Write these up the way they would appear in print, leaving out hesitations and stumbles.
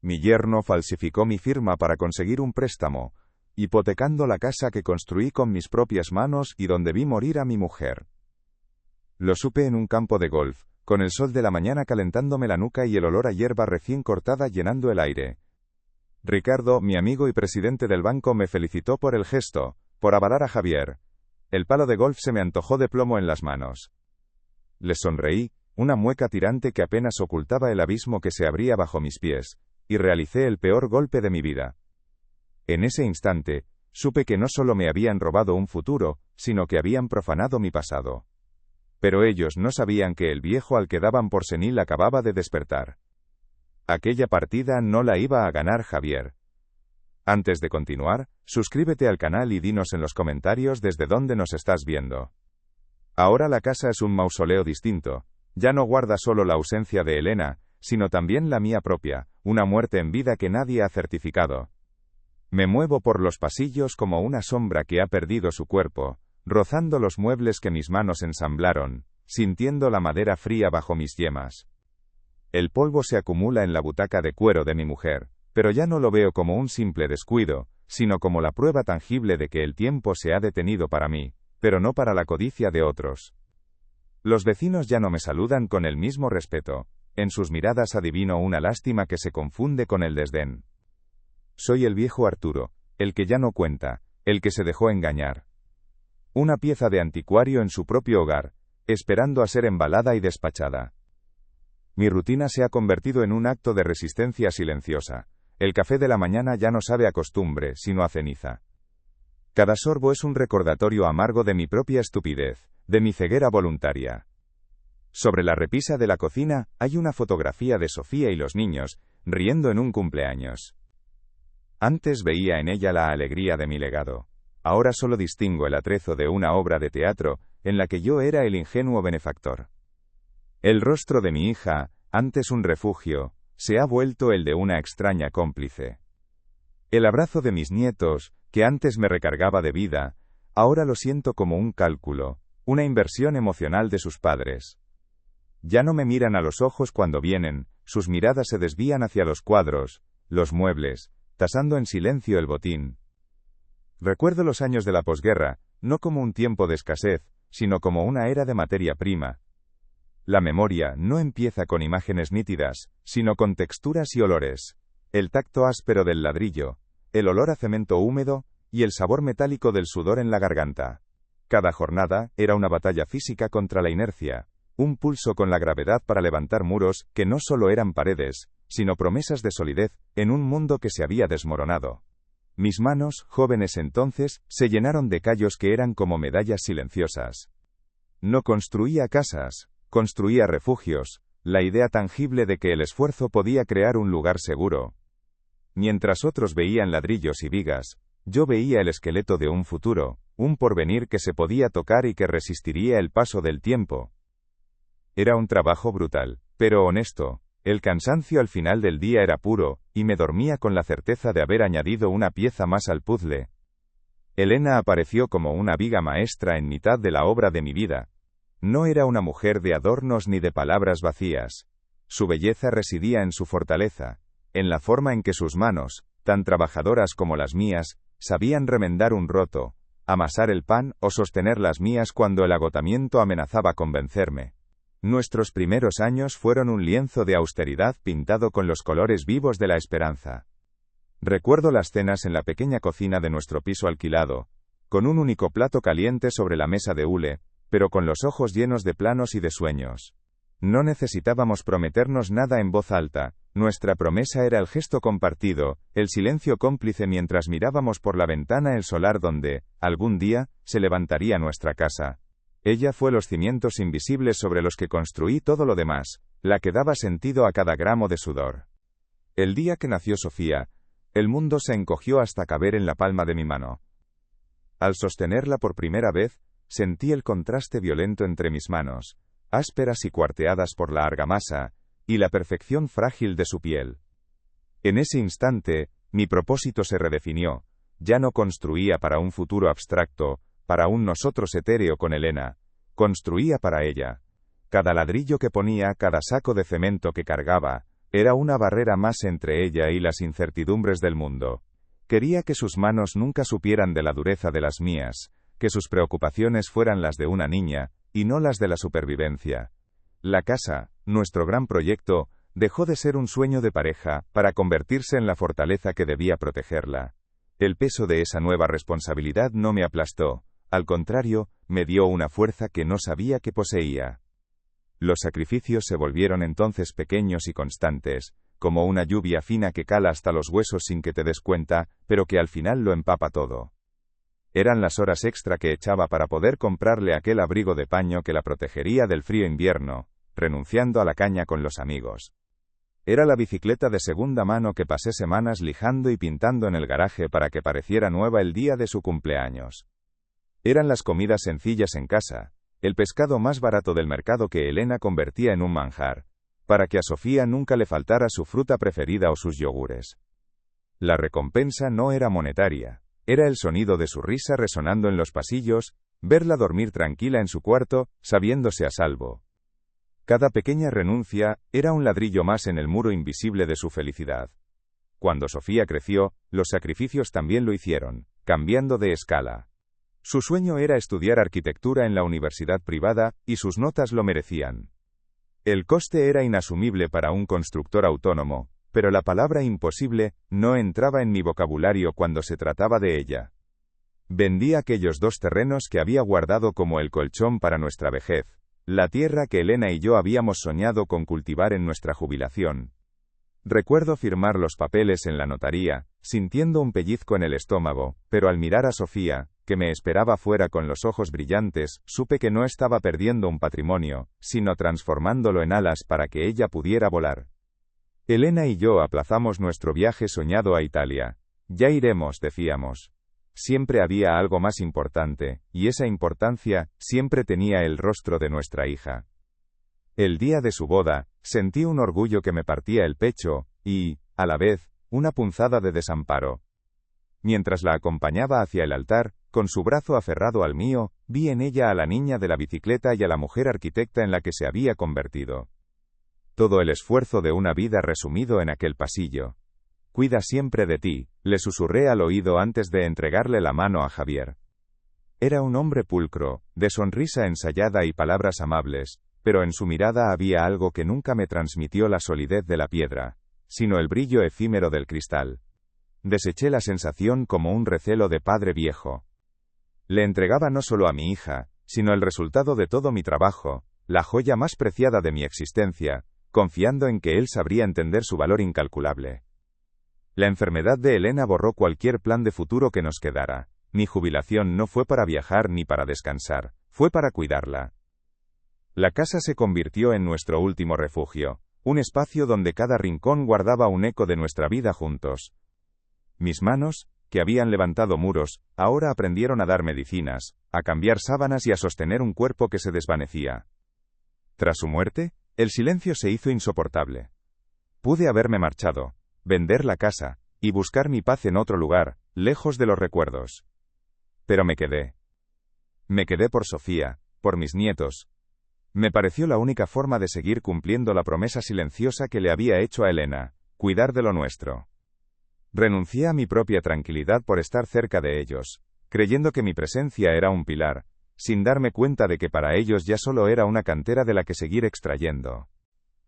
Mi yerno falsificó mi firma para conseguir un préstamo, hipotecando la casa que construí con mis propias manos y donde vi morir a mi mujer. Lo supe en un campo de golf, con el sol de la mañana calentándome la nuca y el olor a hierba recién cortada llenando el aire. Ricardo, mi amigo y presidente del banco, me felicitó por el gesto, por avalar a Javier. El palo de golf se me antojó de plomo en las manos. Le sonreí, una mueca tirante que apenas ocultaba el abismo que se abría bajo mis pies, y realicé el peor golpe de mi vida. En ese instante, supe que no solo me habían robado un futuro, sino que habían profanado mi pasado. Pero ellos no sabían que el viejo al que daban por senil acababa de despertar. Aquella partida no la iba a ganar Javier. Antes de continuar, suscríbete al canal y dinos en los comentarios desde dónde nos estás viendo. Ahora la casa es un mausoleo distinto. Ya no guarda solo la ausencia de Elena, sino también la mía propia, una muerte en vida que nadie ha certificado. Me muevo por los pasillos como una sombra que ha perdido su cuerpo, rozando los muebles que mis manos ensamblaron, sintiendo la madera fría bajo mis yemas. El polvo se acumula en la butaca de cuero de mi mujer, pero ya no lo veo como un simple descuido, sino como la prueba tangible de que el tiempo se ha detenido para mí, pero no para la codicia de otros. Los vecinos ya no me saludan con el mismo respeto, en sus miradas adivino una lástima que se confunde con el desdén. Soy el viejo Arturo, el que ya no cuenta, el que se dejó engañar. Una pieza de anticuario en su propio hogar, esperando a ser embalada y despachada. Mi rutina se ha convertido en un acto de resistencia silenciosa. El café de la mañana ya no sabe a costumbre, sino a ceniza. Cada sorbo es un recordatorio amargo de mi propia estupidez, de mi ceguera voluntaria. Sobre la repisa de la cocina, hay una fotografía de Sofía y los niños, riendo en un cumpleaños. Antes veía en ella la alegría de mi legado. Ahora solo distingo el atrezo de una obra de teatro, en la que yo era el ingenuo benefactor. El rostro de mi hija, antes un refugio, se ha vuelto el de una extraña cómplice. El abrazo de mis nietos, que antes me recargaba de vida, ahora lo siento como un cálculo, una inversión emocional de sus padres. Ya no me miran a los ojos cuando vienen, sus miradas se desvían hacia los cuadros, los muebles, tasando en silencio el botín. Recuerdo los años de la posguerra, no como un tiempo de escasez, sino como una era de materia prima. La memoria no empieza con imágenes nítidas, sino con texturas y olores. El tacto áspero del ladrillo, el olor a cemento húmedo, y el sabor metálico del sudor en la garganta. Cada jornada era una batalla física contra la inercia, un pulso con la gravedad para levantar muros que no solo eran paredes, sino promesas de solidez, en un mundo que se había desmoronado. Mis manos, jóvenes entonces, se llenaron de callos que eran como medallas silenciosas. No construía casas, construía refugios, la idea tangible de que el esfuerzo podía crear un lugar seguro. Mientras otros veían ladrillos y vigas, yo veía el esqueleto de un futuro, un porvenir que se podía tocar y que resistiría el paso del tiempo. Era un trabajo brutal, pero honesto. El cansancio al final del día era puro, y me dormía con la certeza de haber añadido una pieza más al puzzle. Elena apareció como una viga maestra en mitad de la obra de mi vida. No era una mujer de adornos ni de palabras vacías. Su belleza residía en su fortaleza, en la forma en que sus manos, tan trabajadoras como las mías, sabían remendar un roto, amasar el pan o sostener las mías cuando el agotamiento amenazaba con vencerme. Nuestros primeros años fueron un lienzo de austeridad pintado con los colores vivos de la esperanza. Recuerdo las cenas en la pequeña cocina de nuestro piso alquilado, con un único plato caliente sobre la mesa de hule, pero con los ojos llenos de planos y de sueños. No necesitábamos prometernos nada en voz alta, nuestra promesa era el gesto compartido, el silencio cómplice mientras mirábamos por la ventana el solar donde, algún día, se levantaría nuestra casa. Ella fue los cimientos invisibles sobre los que construí todo lo demás, la que daba sentido a cada gramo de sudor. El día que nació Sofía, el mundo se encogió hasta caber en la palma de mi mano. Al sostenerla por primera vez, sentí el contraste violento entre mis manos, ásperas y cuarteadas por la argamasa, y la perfección frágil de su piel. En ese instante, mi propósito se redefinió, ya no construía para un futuro abstracto, para un nosotros etéreo con Elena, construía para ella. Cada ladrillo que ponía, cada saco de cemento que cargaba, Era una barrera más entre ella y las incertidumbres del mundo. Quería que sus manos nunca supieran de la dureza de las mías, que sus preocupaciones fueran las de una niña, y no las de la supervivencia. La casa, nuestro gran proyecto, dejó de ser un sueño de pareja, para convertirse en la fortaleza que debía protegerla. El peso de esa nueva responsabilidad no me aplastó, al contrario, me dio una fuerza que no sabía que poseía. Los sacrificios se volvieron entonces pequeños y constantes, como una lluvia fina que cala hasta los huesos sin que te des cuenta, pero que al final lo empapa todo. Eran las horas extra que echaba para poder comprarle aquel abrigo de paño que la protegería del frío invierno, renunciando a la caña con los amigos. Era la bicicleta de segunda mano que pasé semanas lijando y pintando en el garaje para que pareciera nueva el día de su cumpleaños. Eran las comidas sencillas en casa, el pescado más barato del mercado que Elena convertía en un manjar, para que a Sofía nunca le faltara su fruta preferida o sus yogures. La recompensa no era monetaria, era el sonido de su risa resonando en los pasillos, verla dormir tranquila en su cuarto, sabiéndose a salvo. Cada pequeña renuncia era un ladrillo más en el muro invisible de su felicidad. Cuando Sofía creció, los sacrificios también lo hicieron, cambiando de escala. Su sueño era estudiar arquitectura en la universidad privada, y sus notas lo merecían. El coste era inasumible para un constructor autónomo, pero la palabra imposible no entraba en mi vocabulario cuando se trataba de ella. Vendí aquellos 2 terrenos que había guardado como el colchón para nuestra vejez, la tierra que Elena y yo habíamos soñado con cultivar en nuestra jubilación. Recuerdo firmar los papeles en la notaría, sintiendo un pellizco en el estómago, pero al mirar a Sofía, que me esperaba fuera con los ojos brillantes, supe que no estaba perdiendo un patrimonio, sino transformándolo en alas para que ella pudiera volar. Elena y yo aplazamos nuestro viaje soñado a Italia. Ya iremos, decíamos. Siempre había algo más importante, y esa importancia siempre tenía el rostro de nuestra hija. El día de su boda, sentí un orgullo que me partía el pecho, y, a la vez, una punzada de desamparo. Mientras la acompañaba hacia el altar, con su brazo aferrado al mío, vi en ella a la niña de la bicicleta y a la mujer arquitecta en la que se había convertido. Todo el esfuerzo de una vida resumido en aquel pasillo. Cuida siempre de ti, le susurré al oído antes de entregarle la mano a Javier. Era un hombre pulcro, de sonrisa ensayada y palabras amables, pero en su mirada había algo que nunca me transmitió la solidez de la piedra, sino el brillo efímero del cristal. Deseché la sensación como un recelo de padre viejo. Le entregaba no solo a mi hija, sino el resultado de todo mi trabajo, la joya más preciada de mi existencia, confiando en que él sabría entender su valor incalculable. La enfermedad de Elena borró cualquier plan de futuro que nos quedara. Mi jubilación no fue para viajar ni para descansar, fue para cuidarla. La casa se convirtió en nuestro último refugio, un espacio donde cada rincón guardaba un eco de nuestra vida juntos. Mis manos, que habían levantado muros, ahora aprendieron a dar medicinas, a cambiar sábanas y a sostener un cuerpo que se desvanecía. Tras su muerte, el silencio se hizo insoportable. Pude haberme marchado, vender la casa, y buscar mi paz en otro lugar, lejos de los recuerdos. Pero me quedé. Me quedé por Sofía, por mis nietos. Me pareció la única forma de seguir cumpliendo la promesa silenciosa que le había hecho a Elena, cuidar de lo nuestro. Renuncié a mi propia tranquilidad por estar cerca de ellos, creyendo que mi presencia era un pilar, sin darme cuenta de que para ellos ya solo era una cantera de la que seguir extrayendo.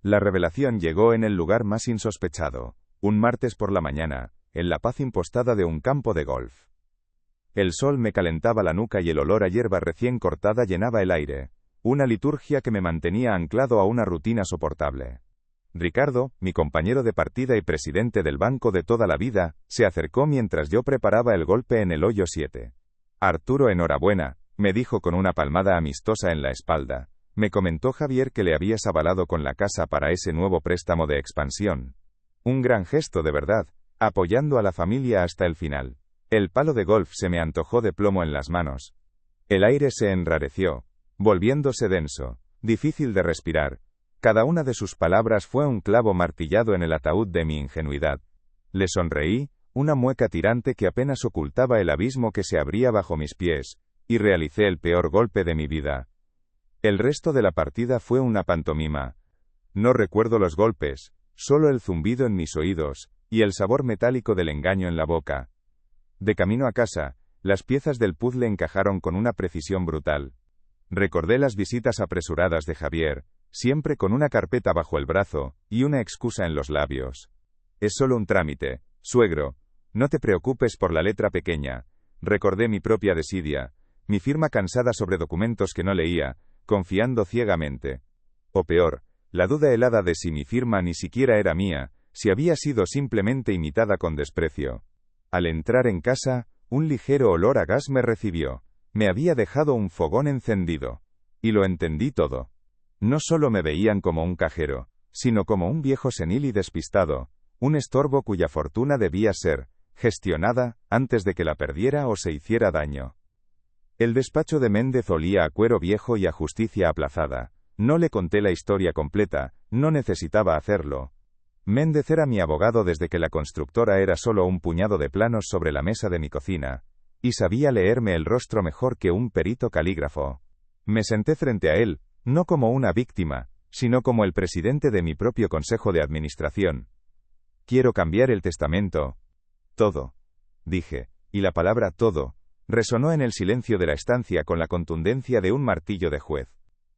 La revelación llegó en el lugar más insospechado, un martes por la mañana, en la paz impostada de un campo de golf. El sol me calentaba la nuca y el olor a hierba recién cortada llenaba el aire, una liturgia que me mantenía anclado a una rutina soportable. Ricardo, mi compañero de partida y presidente del banco de toda la vida, se acercó mientras yo preparaba el golpe en el hoyo 7. Arturo, enhorabuena, me dijo con una palmada amistosa en la espalda. Me comentó Javier que le habías avalado con la casa para ese nuevo préstamo de expansión. Un gran gesto de verdad, apoyando a la familia hasta el final. El palo de golf se me antojó de plomo en las manos. El aire se enrareció, volviéndose denso, difícil de respirar. Cada una de sus palabras fue un clavo martillado en el ataúd de mi ingenuidad. Le sonreí, una mueca tirante que apenas ocultaba el abismo que se abría bajo mis pies, y realicé el peor golpe de mi vida. El resto de la partida fue una pantomima. No recuerdo los golpes, solo el zumbido en mis oídos, y el sabor metálico del engaño en la boca. De camino a casa, las piezas del puzzle encajaron con una precisión brutal. Recordé las visitas apresuradas de Javier, siempre con una carpeta bajo el brazo, y una excusa en los labios. Es solo un trámite, suegro. No te preocupes por la letra pequeña. Recordé mi propia desidia, mi firma cansada sobre documentos que no leía, confiando ciegamente. O peor, la duda helada de si mi firma ni siquiera era mía, si había sido simplemente imitada con desprecio. Al entrar en casa, un ligero olor a gas me recibió. Me había dejado un fogón encendido. Y lo entendí todo. No solo me veían como un cajero, sino como un viejo senil y despistado, un estorbo cuya fortuna debía ser gestionada antes de que la perdiera o se hiciera daño. El despacho de Méndez olía a cuero viejo y a justicia aplazada. No le conté la historia completa, no necesitaba hacerlo. Méndez era mi abogado desde que la constructora era solo un puñado de planos sobre la mesa de mi cocina, y sabía leerme el rostro mejor que un perito calígrafo. Me senté frente a él, no como una víctima, sino como el presidente de mi propio consejo de administración. Quiero cambiar el testamento. Todo, dije, y la palabra todo resonó en el silencio de la estancia con la contundencia de un martillo de juez.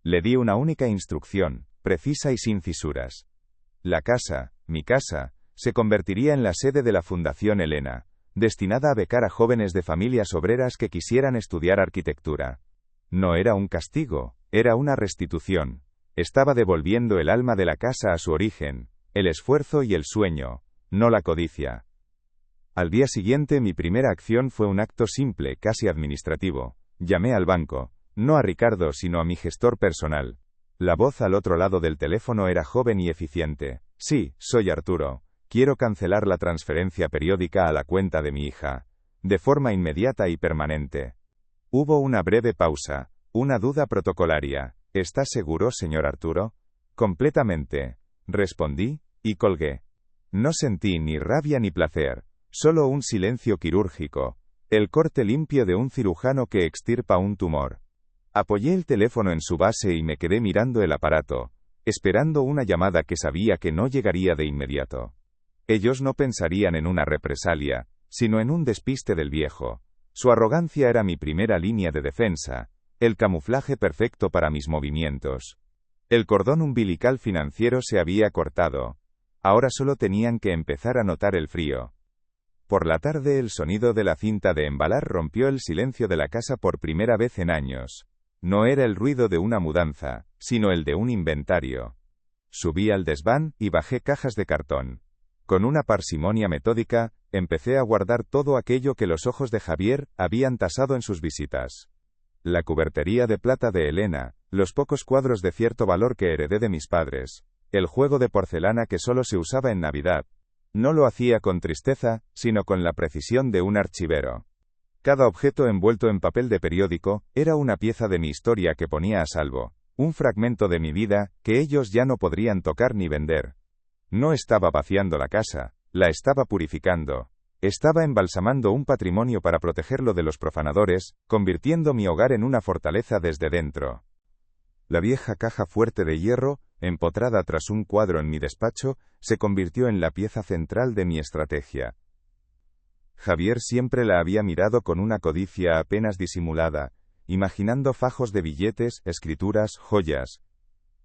Le di una única instrucción, precisa y sin fisuras. La casa, mi casa, se convertiría en la sede de la Fundación Elena, destinada a becar a jóvenes de familias obreras que quisieran estudiar arquitectura. No era un castigo, era una restitución. Estaba devolviendo el alma de la casa a su origen, el esfuerzo y el sueño, no la codicia. Al día siguiente mi primera acción fue un acto simple, casi administrativo. Llamé al banco, no a Ricardo sino a mi gestor personal. La voz al otro lado del teléfono era joven y eficiente. Sí, soy Arturo. Quiero cancelar la transferencia periódica a la cuenta de mi hija. De forma inmediata y permanente. Hubo una breve pausa, una duda protocolaria. ¿Está seguro, señor Arturo? Completamente. Respondí, y colgué. No sentí ni rabia ni placer. Solo un silencio quirúrgico, el corte limpio de un cirujano que extirpa un tumor. Apoyé el teléfono en su base y me quedé mirando el aparato, esperando una llamada que sabía que no llegaría de inmediato. Ellos no pensarían en una represalia, sino en un despiste del viejo. Su arrogancia era mi primera línea de defensa, el camuflaje perfecto para mis movimientos. El cordón umbilical financiero se había cortado. Ahora solo tenían que empezar a notar el frío. Por la tarde el sonido de la cinta de embalar rompió el silencio de la casa por primera vez en años. No era el ruido de una mudanza, sino el de un inventario. Subí al desván y bajé cajas de cartón. Con una parsimonia metódica, empecé a guardar todo aquello que los ojos de Javier habían tasado en sus visitas. La cubertería de plata de Elena, los pocos cuadros de cierto valor que heredé de mis padres, el juego de porcelana que solo se usaba en Navidad. No lo hacía con tristeza, sino con la precisión de un archivero. Cada objeto envuelto en papel de periódico era una pieza de mi historia que ponía a salvo, un fragmento de mi vida que ellos ya no podrían tocar ni vender. No estaba vaciando la casa, la estaba purificando. Estaba embalsamando un patrimonio para protegerlo de los profanadores, convirtiendo mi hogar en una fortaleza desde dentro. La vieja caja fuerte de hierro, empotrada tras un cuadro en mi despacho, se convirtió en la pieza central de mi estrategia. Javier siempre la había mirado con una codicia apenas disimulada, imaginando fajos de billetes, escrituras, joyas.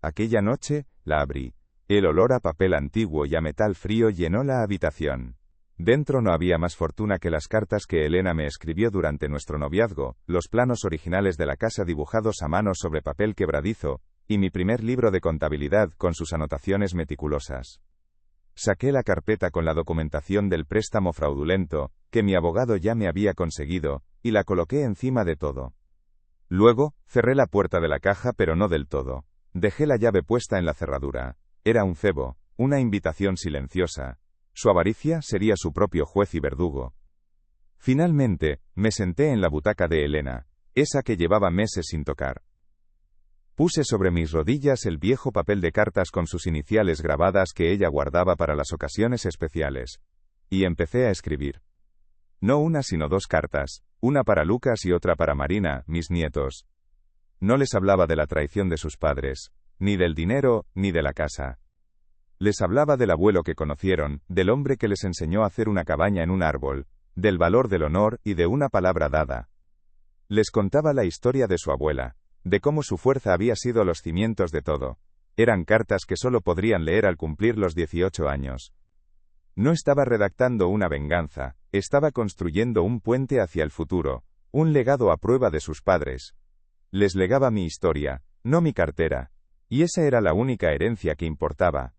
Aquella noche, la abrí. El olor a papel antiguo y a metal frío llenó la habitación. Dentro no había más fortuna que las cartas que Elena me escribió durante nuestro noviazgo, los planos originales de la casa dibujados a mano sobre papel quebradizo, y mi primer libro de contabilidad con sus anotaciones meticulosas. Saqué la carpeta con la documentación del préstamo fraudulento, que mi abogado ya me había conseguido, y la coloqué encima de todo. Luego, cerré la puerta de la caja pero no del todo. Dejé la llave puesta en la cerradura. Era un cebo, una invitación silenciosa. Su avaricia sería su propio juez y verdugo. Finalmente, me senté en la butaca de Elena, esa que llevaba meses sin tocar. Puse sobre mis rodillas el viejo papel de cartas con sus iniciales grabadas que ella guardaba para las ocasiones especiales. Y empecé a escribir. No una sino dos cartas, una para Lucas y otra para Marina, mis nietos. No les hablaba de la traición de sus padres, ni del dinero, ni de la casa. Les hablaba del abuelo que conocieron, del hombre que les enseñó a hacer una cabaña en un árbol, del valor del honor y de una palabra dada. Les contaba la historia de su abuela, de cómo su fuerza había sido los cimientos de todo. Eran cartas que solo podrían leer al cumplir los 18 años. No estaba redactando una venganza, estaba construyendo un puente hacia el futuro, un legado a prueba de sus padres. Les legaba mi historia, no mi cartera. Y esa era la única herencia que importaba.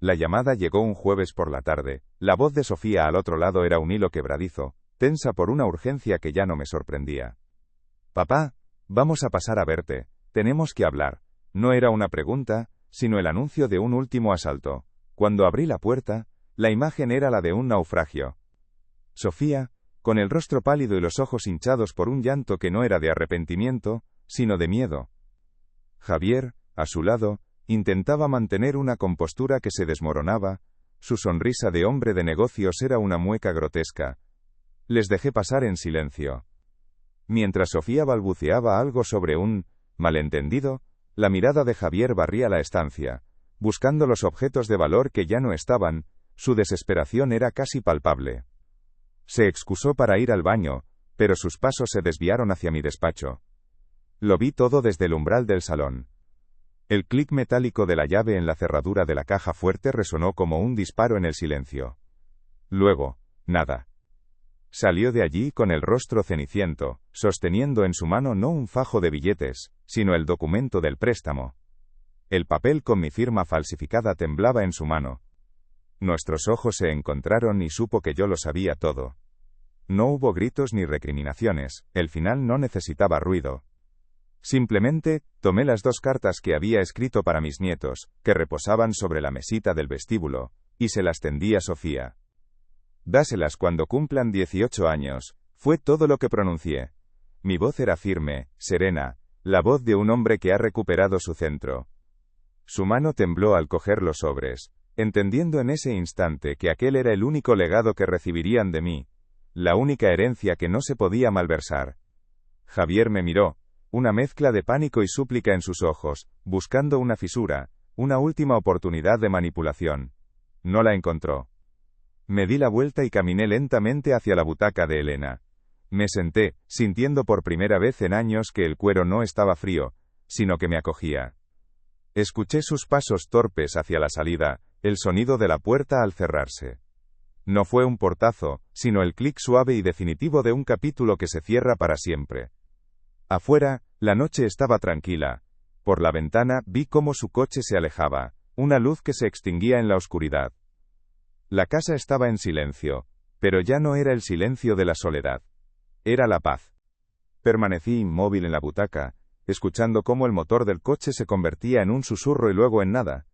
La llamada llegó un jueves por la tarde. La voz de Sofía al otro lado era un hilo quebradizo, tensa por una urgencia que ya no me sorprendía. «Papá, vamos a pasar a verte. Tenemos que hablar». No era una pregunta, sino el anuncio de un último asalto. Cuando abrí la puerta, la imagen era la de un naufragio. Sofía, con el rostro pálido y los ojos hinchados por un llanto que no era de arrepentimiento, sino de miedo. Javier, a su lado, intentaba mantener una compostura que se desmoronaba. Su sonrisa de hombre de negocios era una mueca grotesca. Les dejé pasar en silencio. Mientras Sofía balbuceaba algo sobre un malentendido, la mirada de Javier barría la estancia, buscando los objetos de valor que ya no estaban. Su desesperación era casi palpable. Se excusó para ir al baño, pero sus pasos se desviaron hacia mi despacho. Lo vi todo desde el umbral del salón. El clic metálico de la llave en la cerradura de la caja fuerte resonó como un disparo en el silencio. Luego, nada. Salió de allí con el rostro ceniciento, sosteniendo en su mano no un fajo de billetes, sino el documento del préstamo. El papel con mi firma falsificada temblaba en su mano. Nuestros ojos se encontraron y supo que yo lo sabía todo. No hubo gritos ni recriminaciones, el final no necesitaba ruido. Simplemente, tomé las 2 cartas que había escrito para mis nietos, que reposaban sobre la mesita del vestíbulo, y se las tendí a Sofía. «Dáselas cuando cumplan 18 años», fue todo lo que pronuncié. Mi voz era firme, serena, la voz de un hombre que ha recuperado su centro. Su mano tembló al coger los sobres, entendiendo en ese instante que aquel era el único legado que recibirían de mí, la única herencia que no se podía malversar. Javier me miró, una mezcla de pánico y súplica en sus ojos, buscando una fisura, una última oportunidad de manipulación. No la encontró. Me di la vuelta y caminé lentamente hacia la butaca de Elena. Me senté, sintiendo por primera vez en años que el cuero no estaba frío, sino que me acogía. Escuché sus pasos torpes hacia la salida, el sonido de la puerta al cerrarse. No fue un portazo, sino el clic suave y definitivo de un capítulo que se cierra para siempre. Afuera, la noche estaba tranquila. Por la ventana vi cómo su coche se alejaba, una luz que se extinguía en la oscuridad. La casa estaba en silencio, pero ya no era el silencio de la soledad. Era la paz. Permanecí inmóvil en la butaca, escuchando cómo el motor del coche se convertía en un susurro y luego en nada.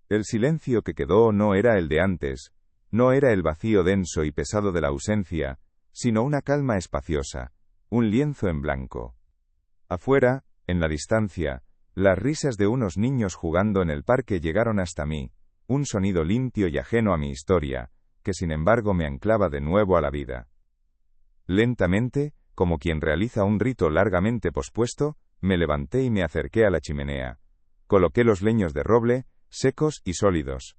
El silencio que quedó no era el de antes, no era el vacío denso y pesado de la ausencia, sino una calma espaciosa, un lienzo en blanco. Afuera, en la distancia, las risas de unos niños jugando en el parque llegaron hasta mí, un sonido limpio y ajeno a mi historia, que sin embargo me anclaba de nuevo a la vida. Lentamente, como quien realiza un rito largamente pospuesto, me levanté y me acerqué a la chimenea. Coloqué los leños de roble, secos y sólidos.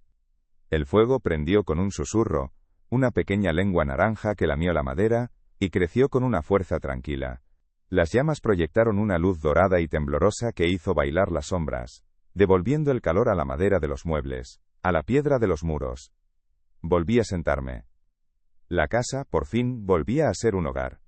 El fuego prendió con un susurro, una pequeña lengua naranja que lamió la madera, y creció con una fuerza tranquila. Las llamas proyectaron una luz dorada y temblorosa que hizo bailar las sombras, devolviendo el calor a la madera de los muebles, a la piedra de los muros. Volví a sentarme. La casa, por fin, volvía a ser un hogar.